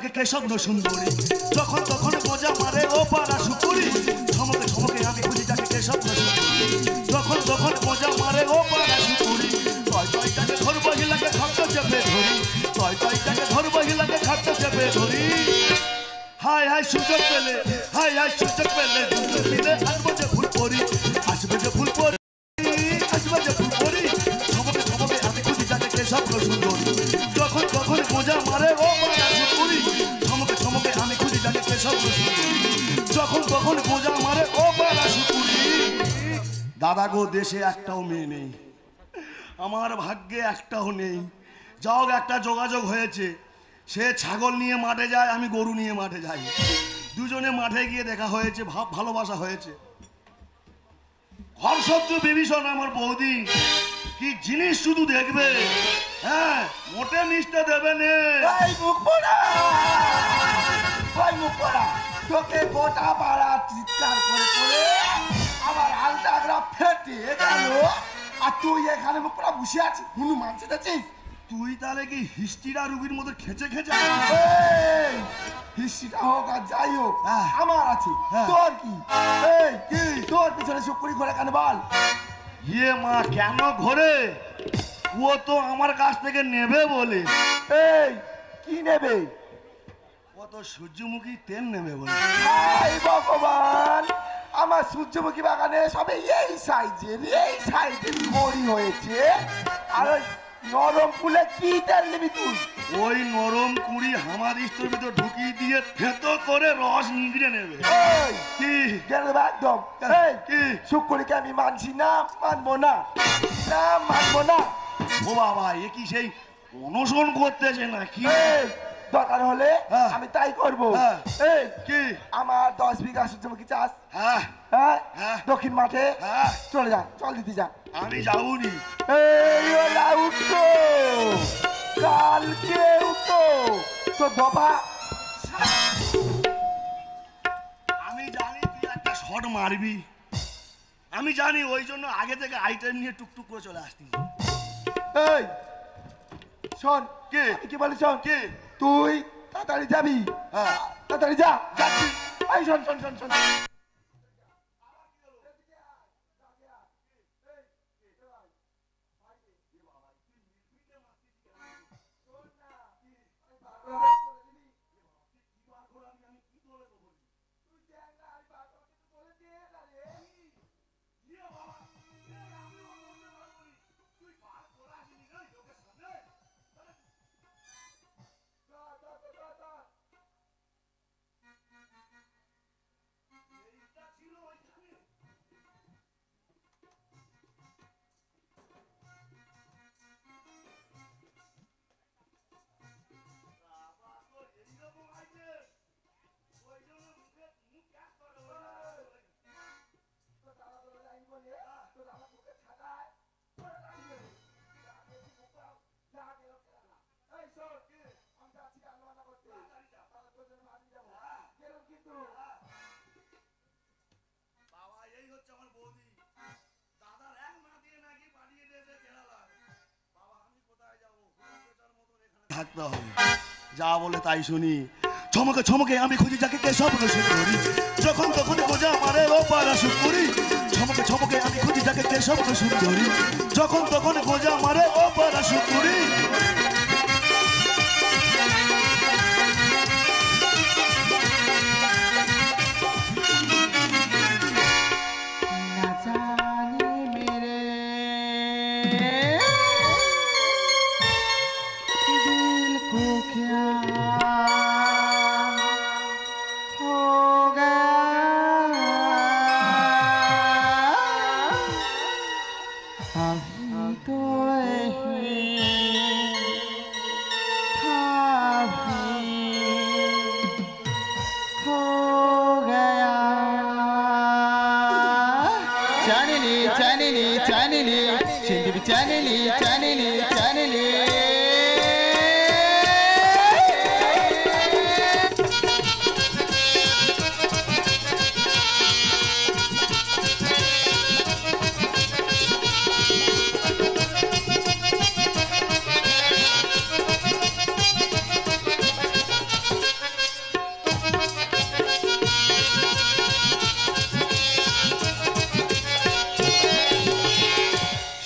যাকে কে স্বপ্ন সুন্দরী যখন তখন মজা মারে ও পাড়া সুপুরি ঝমকে ঝমকে আমি খুঁজি যাকে কে স্বপ্ন সুন্দরী যখন তখন মজা মারে ও পাড়া সুপুরি তয় তয় যাকে ধরবো হিলাকে খাট্টা চেপে ধরি তয় তয় যাকে ধরবো হিলাকে খাট্টা চেপে ধরি হাই হাই সুযোগ পেলে হাই হাই সুযোগ পেলে দুজন মিলে আসবো যে ফুল পরি আসবে যে ফুল পরি আসবে যে ফুল পরি ঝমকে ঝমকে আমি খুঁজি যাকে কে স্বপ্ন সুন্দরী যখন তখন মজা মারে ও পাড়া সুপুরি ঝমকে ঝমকে আমি খুঁজি যাকে কে স্বপ্ন সুন্দরী যখন তখন মজা মারে ও পাড়া সুপুরি দাদা গো দেশে একটাও মেয়ে নেই আমার ভাগ্যে একটাও নেই যাও একটা যোগাযোগ হয়েছে সে ছাগল নিয়ে মাঠে যায় আমি গরু নিয়ে মাঠে যাই দুজনে মাঠে গিয়ে দেখা হয়েছে ভালোবাসা হয়েছে ঘরশত্রু বিভীষণ আমার বৌদি কি জিনিস শুধু দেখবে হ্যাঁ মোটে মিশতে দেবে নে তোকে গোটা পাড়া চিৎকার করে করে আমার আলটাগরা ফেটে গেল আর তুই এখানে মুখ পড়া বসে আছিস হনুমান চেতেছিস তুই তাহলে কি হিস্ট্রিটা রুগীর মতো খেচে খেচে হিস্ট্রিটা হোক আর যাই হোক হ্যাঁ। আমার আছে হ্যাঁ। তোর কি এই কি তোর পিছনে শুকুরি ঘোরে কেন বল ইয়ে মা কেন ঘোরে ও তো আমার কাছ থেকে নেবে বলে এই কি নেবে ও তো সূর্যমুখী তেল নেবে বলে হাই ভগবান আমার সূর্যমুখী বাগানে সবে এই সাইজের খড়ি হয়েছে আর ওই নরম ফুলে কি তেল নিবি তুই ওই নরম কুড়ি হামাদিস্তর ভিতর ঢুকিয়ে দিয়ে থেতো করে রস নিগড়ে নেবে এই কি গেল একদম এই কি শুকুরিকে আমি মানছি না মানবো না না মানবো না ও বাবা এ কি সেই অনশন করতেছে না কি এই দরকার হলে হ্যাঁ। আমি তাই করবো হ্যাঁ। এই কি আমার 10 বিঘা সূর্যমুখী চাষ হ্যাঁ হ্যাঁ হ্যাঁ। দক্ষিণ মাঠে হ্যাঁ। চলে যা চল দিতে যা আমি যাবনি এই ওলা উঠো কালকে উঠো তো দফা আমি জানি তুই একটা শট মারবি আমি জানি ওই জন্য আগে থেকে আইটেম নিয়ে টুকটুক করে চলে আসতি এই শোন কে আমি কি বলি শোন কে তুই তাড়াতাড়ি যাবি হ্যাঁ তাড়াতাড়ি যা যাচ্ছি এই শোন শোন শোন শোন বাবা এই হচ্ছে আমার বৌদি দাদার এক না দিয়ে নাকি পাঠিয়ে দিয়েছে কেরালা বাবা আমি কোথায় যাবো থাকতে হবে যা বলে তাই শুনি চমকে চমকে আমি খুঁজি যাকে কে স্বপ্ন সুন্দরী যখন তখন বোঝা মারে ও পাড়া সুপুরি চমকে চমকে আমি খুঁজি যাকে কে স্বপ্ন সুন্দরী যখন তখন বোঝা মারে ও পাড়া সুপুরি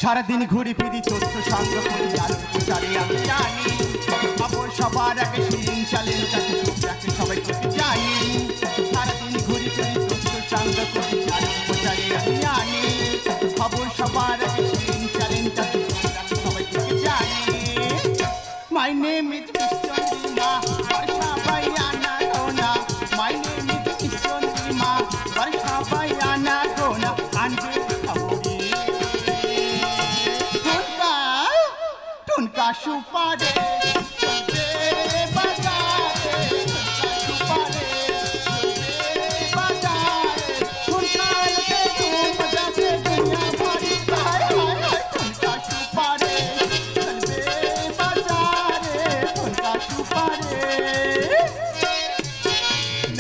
সারাদিন ঘুরি ফিরি তথ্য সংগ্রহ করি আর প্রচারে আমি জানি খবর সবার আগে শিরিন চালেন কাছে রাখে সবাই তোকে জানি সারাদিন ঘুরি ফিরি তথ্য সংগ্রহ করি আর প্রচারে আমি জানি খবর সবার আগে শিরিন চালেন কাছে রাখে সবাই তোকে জানি My name is Vishwandima, Varsha Bayana Gona. My name is Vishwandima, Varsha Bayana Gona. Anje Khaburi, Tunka Shupade, Bazare, Tunka Shupade, Bazare, Tunka Lete Bajate Dunya Bhari, Hai Hai Hai, Tunka Shupade,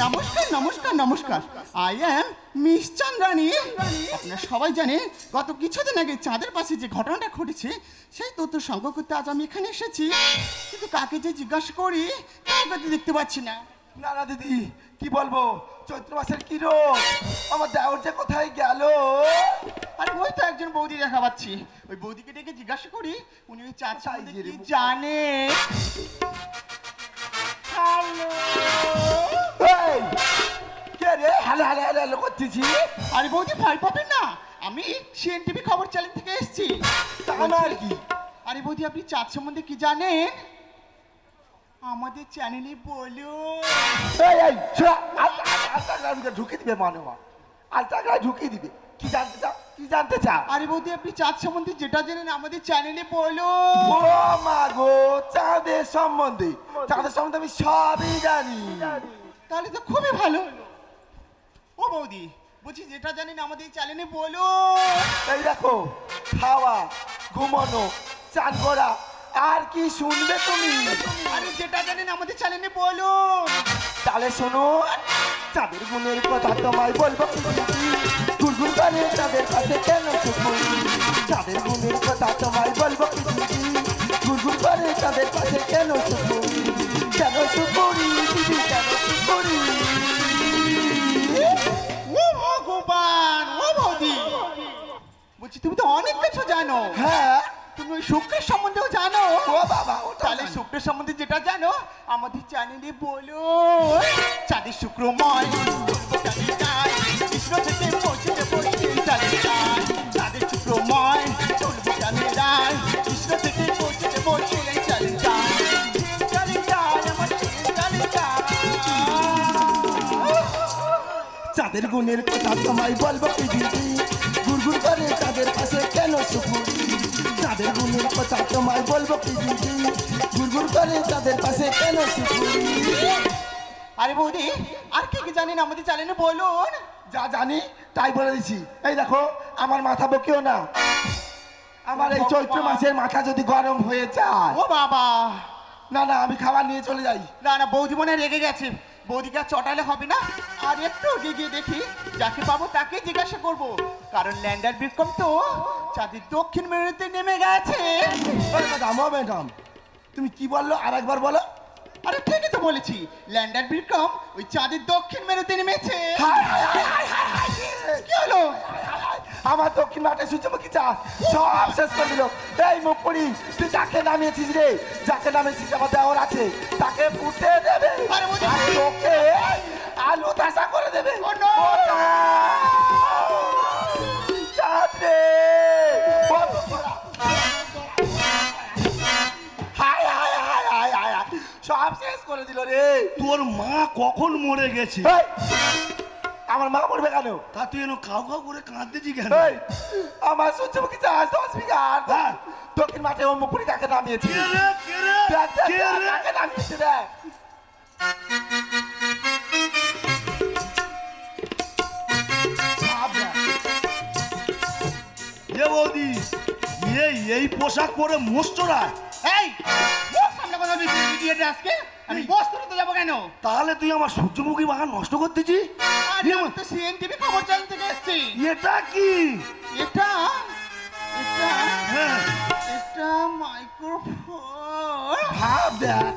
নমস্কার নমস্কার নমস্কার I am miss চান্দ্রানী আপনারা সবাই জানেন গত কিছুদিন আগে চাঁদের পাশে যে ঘটনাটা ঘটেছে সেই তথ্য সংগ্রহ করতে আজ আমি এখানে এসেছি কিন্তু কাকে যে জিজ্ঞাসা করি কাউকে তো দেখতে পাচ্ছি না না না দিদি কি বলবো চৈত্র মাসের কি রোগ আমার দেওর যে কোথায় গেল আরে ওই তো একজন বৌদি দেখা পাচ্ছি ওই বৌদিকে ডেকে জিজ্ঞাসা করি উনি ওই চাঁদ সম্বন্ধে কি জানে হ্যালো এই কে রে হ্যালো হ্যালো হ্যালো হ্যালো করতেছি আরে বৌদি ভয় পাবেন না আমি সিএনটিভি খবর চ্যানেল থেকে এসেছি আমার কি আরে বৌদি আপনি চাঁদ সম্বন্ধে কি জানেন আমাদের চ্যানেলে বলুন এই এই শোনা আলটাগ্রামে ঢুকে দিবে মানবা আলটাগ্রামে ঢুকিয়ে দিবে কি জানতে চাও কি জানতে চাও আরে বৌদি আপনি চাঁদ সম্বন্ধে যেটা জানেন আমাদের চ্যানেলে বলুন ও মা গো চাঁদের সম্বন্ধে আমি সবই জানি তাহলে তো খুবই ভালো হলো ও বৌদি বলছি যেটা জানেন আমাদের চ্যানেলে বলুন এই দেখো খাওয়া ঘুমানো চান করা আর কি শুনবে তুমি আরে যেটা জানেন আমাদের চ্যানেলে বলুন তাহলে শোনো চাঁদের গুণের কথা তোমায় বলবো গুনগুন করে চাঁদের কাছে কেন সুপুরি চাঁদের গুণের কথা তোমায় বলবো গুনগুন করে চাঁদের কাছে কেন সুপুরি দিদি কেন সুপুরি ও ভগবান ও বৌদি বলছি তুমি তো অনেক কিছু জানো হ্যাঁ তুমি ওই শুক্রের সম্বন্ধেও জানো ও বাবা তাহলে শুক্রের সম্বন্ধে যেটা জানো আমাদের চ্যানেলে বলো চাঁদের শুক্রময় কৃষ্ণ থেকে পৌঁছে দেবো চাঁদের শুক্রময় চলবো চাঁদের রায় কৃষ্ণ থেকে পৌঁছে দেবো ছেলে চাঁদের চাঁদের গুণের কথা তোমায় বলবো কি দিদি গুড়গুড় করে চাঁদের পাশে কেন সুপুরি চাঁদের গুণের কথা তোমায় বলবো কি দিদি গুড়গুড় করে চাঁদের পাশে কেন সুপুরি আরে বৌদি আর কি কি জানেন আমাদের চ্যানেলে বলুন যা জানি তাই বলে দিচ্ছি এই দেখো আমার মাথা বকেও না আমার এই চৈত্র মাসের মাথা যদি গরম হয়ে যায় ও বাবা না না আমি খাবার নিয়ে চলে যাই না না বৌদি মনে রেগে গেছে বৌদিকে আর চটালে হবে না আর একটু গিয়ে দেখি যাকে পাবো তাকে জিজ্ঞাসা করবো কারণ ল্যান্ডার বিক্রম তো চাঁদের দক্ষিণ মেরুতে নেমে গেছে ম্যাডাম তুমি কি বললো আর একবার বলো আরে ঠিকই তো বলেছি ল্যান্ডার বিক্রম ওই চাঁদের দক্ষিণ মেরুতে নেমেছে কি হলো আমার দক্ষিণ মাঠে সূর্যমুখী চাষ সব শেষ করে দিল এই মুখ পড়ি তুই যাকে নামিয়েছিস রে যাকে নামিয়েছিস আমার দেওয়ার আছে তাকে ফুটে দেবে আরে বৌদি। আর তোকে আলু ধাসা করে দেবে ও no! চাঁদ রে হায় হায় হায় হায় হায় হায় সব শেষ করে দিল রে তোর মা কখন মরে গেছে এই, আমার মা মরবে কেন তা তুই এনে খাও খাও করে কাঁদতেছি কেন এই, আমার সূর্যমুখী চাষ 10 বিঘা হ্যাঁ। দক্ষিণ মাঠে ও মুখপুরি তাকে নামিয়েছি কে রে, কে রে, দেখ, দেখ, কে দেখ, রে? তাকে নামিয়েছি দেখ এ বৌদি এই পোশাক পরে মোস্তরা এই মুখ সামনে কথা বলবি ইডিয়েট আজকে আমি বস করতে যাবো কেন তাহলে তুই আমার সূর্যমুখী বাগান নষ্ট করতেছি আরে আমি তো সিএনটিভি খবর চ্যানেল থেকে এসেছি এটা কি এটা এটা হ্যাঁ এটা মাইক্রোফোন ভাব দেখ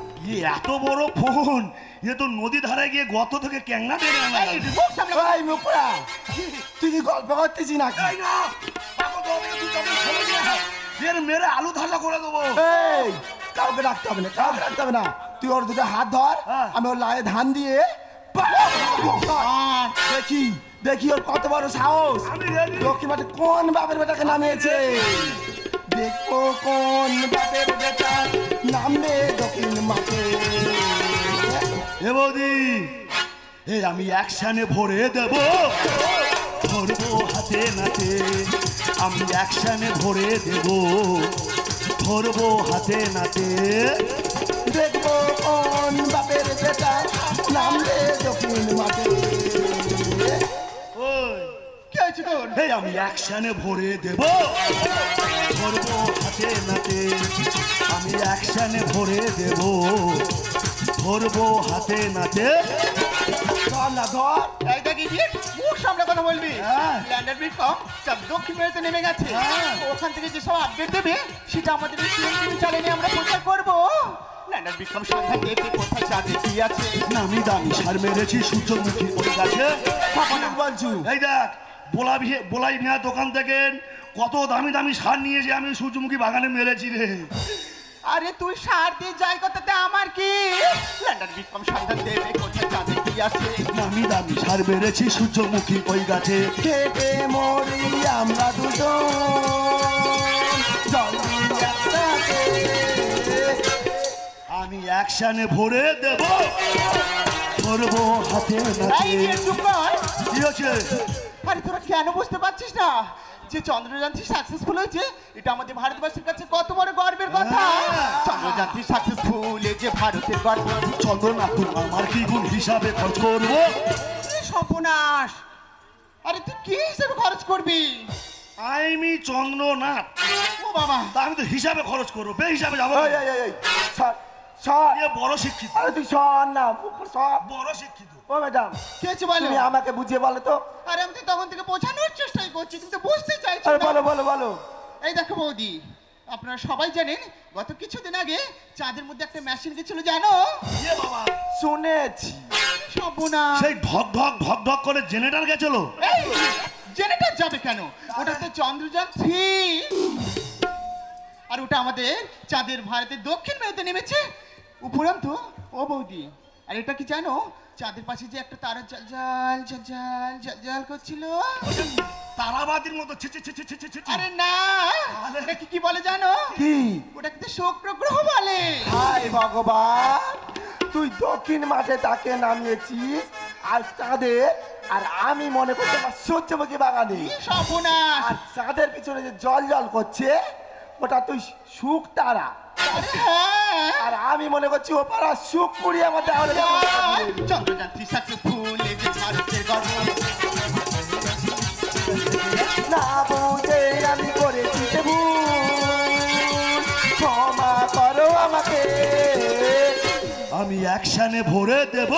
এত বড় ফোন এ তো নদী ধারে গিয়ে গর্ত থেকে ক্যাংনা টেনে আনা এই মুখ সামনে এই মুখপুরা তুই কি গল্প করতেছি নাকি এই না, পাগল তো ওদিকে তুই এর মেরে আলু ধাসা করে দেবো। এই কাউকে রাখতে হবে না, কাউকে রাখতে হবে না। তুই ওর দুটো হাত ধর, হ্যাঁ। আমি ওর লায়ে ধান দিয়ে দেখি দেখি ওর কত বড় সাহস। আমি ready। দক্ষিণ মাঠে কোন বাপের বেটাকে নামিয়েছে, দেখো কোন বাপের বেটা নামবে দক্ষিণ মাঠে। এ বৌদি, এই আমি অ্যাকশনে ভরে দেব, ধরবো হাতে নাতে। আমি অ্যাকশনে ভরে দেব, ধরবো হাতে নাতে। দেখবো কোন বাপের বেটা নামবে দক্ষিণ মাঠে। ওই কি হয়েছে তোর? এই আমি অ্যাকশনে ভরে দেব, ধরবো হাতে নাতে। আমি অ্যাকশনে ভরে দেব, ধরবো হাতে নাতে। ধর না ধর। এই দেখ ইডিয়েট, মুখ সামনে কথা বলবি। হ্যাঁ। ল্যান্ডার বিক্রম সব দক্ষিণ মেরুতে নেমে গেছে। হ্যাঁ। ওখান থেকে যেসব আপডেট দেবে সেটা আমাদের টিভি চ্যানেলে আমরা প্রচার করব। ল্যান্ডার বিক্রম সন্ধ্যা দেখে কোথায় চাঁদে কি আছে। নামি দামি সার মেরেছি সূর্যমুখী ওই গাছে। কি বলছু? এই দেখ, বোলাই ভিয়া দোকান থেকে কত দামি দামি সার নিয়েছে, আমি সূর্যমুখী বাগানে মেরেছি রে। আরে তুই সার দিয়ে যাই কথাতে আমার কি? ল্যান্ডার বিক্রম সন্ধ্যা দেখে কোথায় চাঁদে কি আছে। নামি দামি সার মেরেছি সূর্যমুখী ওই গাছে। খেটে মরি আমরা দুজন জল দিই একসাথে। আমি অ্যাকশনে ভরে দেব, ধরবো হাতে এই নাতে। ইডিয়েট চুপ কর। কি হচ্ছে? আরে তোরা কেন বুঝতে পারছিস না যে চন্দ্রযানটি সাকসেসফুল হয়েছে? এটা আমাদের ভারতবাসীর কাছে কত বড় গর্বের কথা। হ্যাঁ। চন্দ্রযানটি সাকসেসফুল, এই যে ভারতের গর্ব। চন্দ্রনাথ, আমার কি গুণ হিসাবে খরচ করবো? কি সর্বনাশ! আরে তুই কি হিসেবে খরচ করবি? আমি চন্দ্রনাথ, ও বাবা, তা আমি তো হিসাবে খরচ করবো, বে হিসাবে যাবো। এই, এই, এই, এই, সর, সর। এ বড় শিক্ষিত, আরে তুই সর না, সর। বড় শিক্ষিত। ও ম্যাডাম, কি হয়েছে বলো? তুমি আমাকে বুঝিয়ে বলো তো। আরে আমি তো তখন থেকে বোঝানোর চেষ্টাই করছি, কিন্তু বুঝতে চাইছি আরে না। বলো বলো বলো। এই দেখো বৌদি, আপনারা সবাই জানেন গত কিছুদিন আগে চাঁদের মধ্যে একটা মেশিন গেছিল, জানো? এ বাবা, শুনেছি। সর্বনাশ! সেই ঢক ঢক ঢক ঢক করে জেনারেটর গেছিল। এই জেনারেটর যাবে কেন? ওটা তো চন্দ্রযান 3। আর ওটা আমাদের চাঁদের ভারতের দক্ষিণ মেরুতে নেমেছে। উপরন্তু ও বৌদি, আর এটা কি জানো, চাঁদের পাশে যে একটা তারা জাল জাল জাল জাল জাল করছিল। তারাবাতির মতো ছিচি ছিচি ছিচি ছিচি। আরে না, এটা কি বলে জানো? কি? ওটা কিন্তু শুক্র গ্রহ বলে। হায় ভগবান, তুই দক্ষিণ মাঠে তাকে নামিয়েছিস আর চাঁদে, আর আমি মনে করছি আমার সূর্যমুখী বাগানে। কি সর্বনাশ! আর চাঁদের পিছনে যে জল জল করছে ওটা তুই সুখ তারা, আরে হ্যাঁ, আর আমি মনে করছি ও পাড়া সুখ পুড়ি আমার দেওয়ালে। চন্দ্রযান 3 সাকসেসফুল, এই যে ভারতের গর্ব। না বুঝে আমি করেছি যে ভুল, ক্ষমা করো আমাকে। আমি অ্যাকশনে ভরে দেব,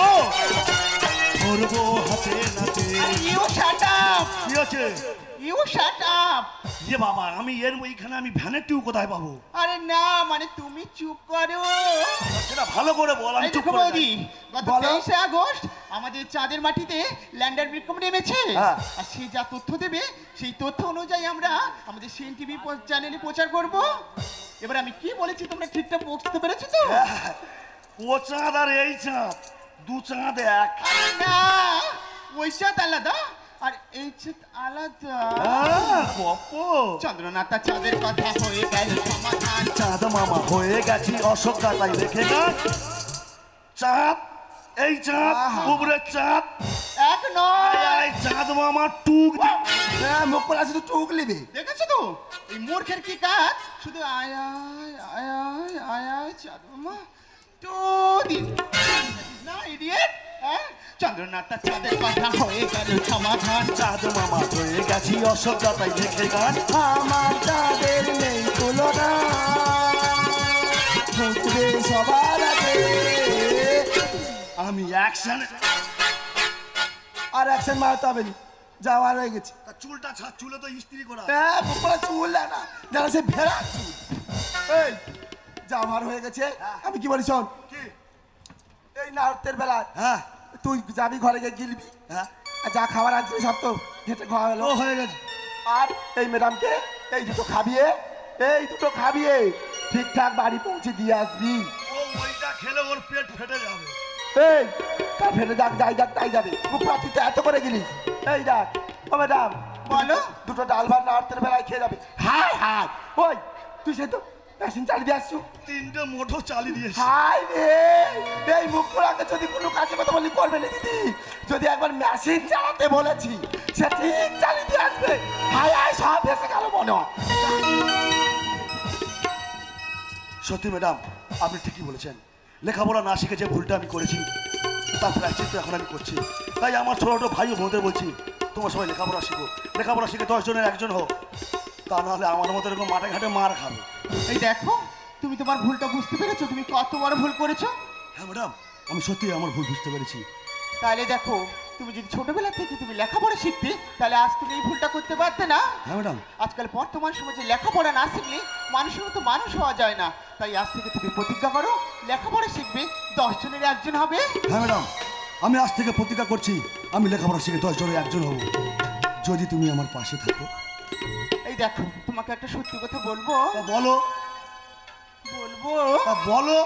ধরবো হাতে নাতে। ইউ শাট আপ, কি আছে? You shut up. এ বাবা, আমি এর ওইখানে আমি ভ্যানের টিউ কোথায় পাবো? আরে না, মানে তুমি চুপ করো। সেটা ভালো করে বল, আমি এই চুপ দেখো করে বৌদি, গত বলো। 23শে আগস্ট আমাদের চাঁদের মাটিতে ল্যান্ডার বিক্রম নেমেছে। হ্যাঁ। আর সে যা তথ্য দেবে সেই তথ্য অনুযায়ী আমরা আমাদের সিএন টিভি চ্যানেলে প্রচার করব। এবার আমি কি বলেছি তোমরা ঠিকঠাক বুঝতে পেরেছো তো? ও চাঁদ আর এই চাঁদ, দু চাঁদ এক। আরে না, ওই চাঁদ আলাদা আর এই চাঁদ আলাদা। গপ্প। চন্দ্রনাথ আর চাঁদের কথা হয়ে গেল সমাধান। চাঁদ মামা হয়ে গেছি অশোক দাতাই রেখে গাছ। চাঁদ, এই চাঁদ, আহা। উপরে চাঁদ। এক নয়। আয় আয় চাঁদ মামা টুক দি। হ্যাঁ, মুখ পড়া শুধু চুক লিবে। দেখেছো তো এই মূর্খের কি কাজ? শুধু আয় আয় আয় আয় আয় আয় চাঁদ মামা তো দিন না, ইডিয়েট। হ্যাঁ, চন্দ্রনাথ আর চাঁদের কথা হয়ে গেল সমাধান। চাঁদ মামা হয়ে গেছি অশোক দাতাই রেখে গাছ। আমার তাদের নেই তুলনা, খুঁজবে সবার আগে। আমি অ্যাকশনে। আর অ্যাকশন মারতে হবে না, যাওয়ার হয়ে গেছে। চুলটা ছাড়, চুলে তো ইস্ত্রি করা। হ্যাঁ, মুখ পড়া চুল দেয় না, যেন সে ভেড়া চুল। এই যাওয়ার হয়ে গেছে, আমি কি বলি শোন, কি? এই নারতের বেলা হ্যাঁ তুই যাবি ঘরে গিয়ে গিলবি, হ্যাঁ, আর যা খাবার আনছিলি সব তো ঘেটে খাওয়া হলো। ও হয়ে গেছে। আর এই ম্যাডামকে এই দুটো খাবিয়ে, এই দুটো খাবিয়ে ঠিকঠাক বাড়ি পৌঁছে দিয়ে আসবি। ও ওইটা খেলে ওর পেট ফেটে যাবে। এই তা ফেলে যাক, যাই যাক তাই যাবে। মুখ পাতিতে এত করে গেলিস। এই দেখ ও ম্যাডাম, বলো। দুটো ডাল ভাত না রাতের বেলায় খেয়ে যাবে। হাই হাই, ওই তুই সে তো মেশিন চালিয়ে দিয়ে আসছু। 3টে মোটো চালিয়ে দিয়েছে। হাই রে, এই মুখ পোড়াকে যদি কোনো কাজে কথা বলি করবে না দিদি। যদি একবার মেশিন চালাতে বলেছি সে ঠিক চালিয়ে দিয়ে আসবে। হাই হাই, সব এসে গেল মনে হয়। সত্যি ম্যাডাম, আপনি ঠিকই বলেছেন। লেখাপড়া না শিখে যে ভুলটা আমি করেছি তার প্র্যাকটিস এখন আমি করছি। তাই আমার ছোটো ছোটো ভাই ও বোনদের বলছি, তোমরা সবাই লেখাপড়া শিখো। লেখাপড়া শিখে 10 জনের একজন হোক, তা নাহলে আমার মতো এরকম মাঠে ঘাটে মার খাবে। এই দেখো, তুমি তোমার ভুলটা বুঝতে পেরেছো? তুমি কত বড় ভুল করেছো। হ্যাঁ ম্যাডাম, আমি সত্যি আমার ভুল বুঝতে পেরেছি। তাহলে দেখো, তুমি যদি ছোটবেলা থেকে তুমি লেখাপড়া শিখতে, তাহলে আজ তুমি এই ভুলটা করতে পারতে না। হ্যাঁ ম্যাডাম। আজকাল বর্তমান সমাজে লেখাপড়া না শিখলে মানুষের মতো মানুষ হওয়া যায় না। তাই আজ থেকে তুমি প্রতিজ্ঞা করো, লেখাপড়া শিখবে, 10 জনের একজন হবে। হ্যাঁ ম্যাডাম, আমি আজ থেকে প্রতিজ্ঞা করছি আমি লেখাপড়া শিখে 10 জনের একজন হব, যদি তুমি আমার পাশে থাকো। এই দেখো, তোমাকে একটা সত্যি কথা বলবো। তা বলো। বলবো? তা বলো।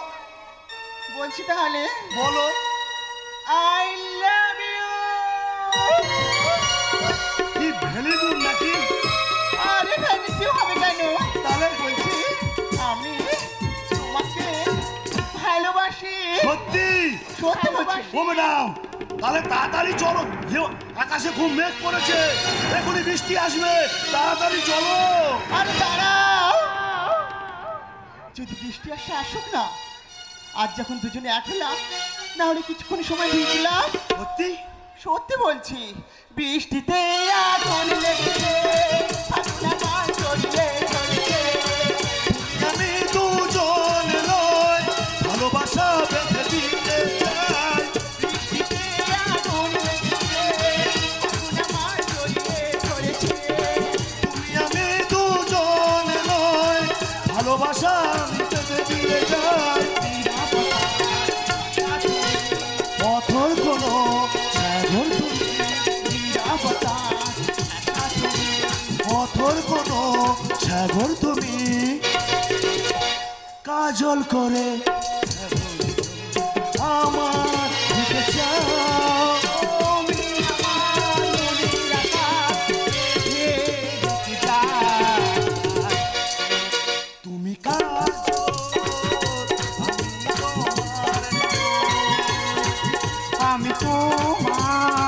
বলছি তাহলে। বলো। I love you. কি ভেলি দূর নাকি? আরে ভেবেছিও হবে কেন? তাহলে বলছি আমি তোমাকে ভালোবাসি। সত্যি? সত্যি বলছি। ও ম্যাডাম, তাহলে তাড়াতাড়ি চলো। আকাশে খুব মেঘ পড়েছে, এখনই বৃষ্টি আসবে, তাড়াতাড়ি চলো। আরে দাঁড়াও, যদি বৃষ্টি আসে আসুক না। আজ যখন দুজনে এক হলাম, না হলে কিছুক্ষণ সময় ভিজলাম। সত্যি? সত্যি বলছি। বৃষ্টিতে আগুন লেগেছে, ফাগুন আমার শরীরে জ্বলছে। আমি দুজন নয়, ভালোবাসা বেঁধে দিতে চাই। বৃষ্টিতে আগুন লেগেছে, ফাগুন আমার শরীরে জ্বলছে। তুমি আমি দুজন নয়, ভালোবাসা আমি বেঁধে দিয়ে যাই। পথর কোনো সাগর তুমি, পথর কোনো সাগর তুমি, কাজল করে আমার দিকে চাও। তুমি আমি তোমার